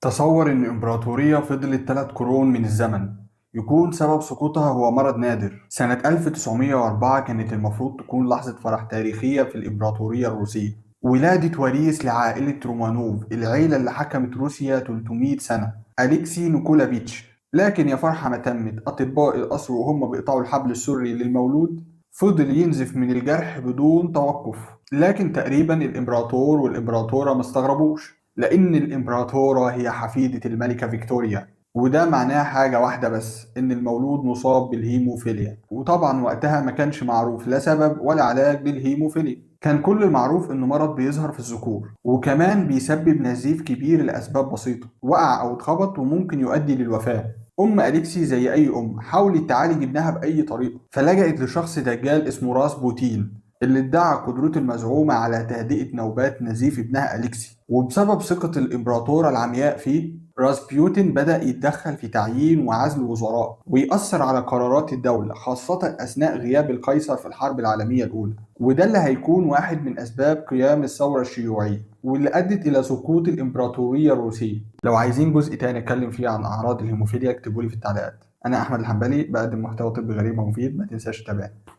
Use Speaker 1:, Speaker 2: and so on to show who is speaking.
Speaker 1: تصور إن إمبراطورية فضلت 3 قرون من الزمن يكون سبب سقوطها هو مرض نادر. سنة 1904 كانت المفروض تكون لحظة فرح تاريخية في الإمبراطورية الروسية، ولادة وريث لعائلة رومانوف، العيلة اللي حكمت روسيا 300 سنة، أليكسي نيكولايفيتش. لكن يا فرحة ما تمت، أطباء القصر وهم بيقطعوا الحبل السري للمولود فضل ينزف من الجرح بدون توقف. لكن تقريبا الإمبراطور والإمبراطورة ما استغربوش، لأن الإمبراطورة هي حفيدة الملكة فيكتوريا، وده معناه حاجة واحدة بس، إن المولود مصاب بالهيموفيليا. وطبعا وقتها ما كانش معروف لا سبب ولا علاج للهيموفيليا، كان كل المعروف إنه مرض بيظهر في الذكور، وكمان بيسبب نزيف كبير لأسباب بسيطة، وقع أو اتخبط وممكن يؤدي للوفاة. أم أليكسي زي أي أم حاولت تعالج ابنها بأي طريقة، فلجأت لشخص دجال اسمه راس بوتين، اللي ادعى قدرته المزعومة على تهدئة نوبات نزيف ابنها أليكسي. وبسبب ثقة الإمبراطورة العمياء فيه، راسبيوتين بدأ يتدخل في تعيين وعزل وزراء ويأثر على قرارات الدولة، خاصة أثناء غياب القيصر في الحرب العالمية الأولى. وده اللي هيكون واحد من أسباب قيام الثورة الشيوعية، واللي أدت إلى سقوط الإمبراطورية الروسية. لو عايزين جزء تاني أتكلم فيه عن أعراض الهيموفيليا اكتبولي في التعليقات. أنا أحمد الحنبلي، بقدم محتوى طبي غريب ومفيد، ما تنساش تتابعني.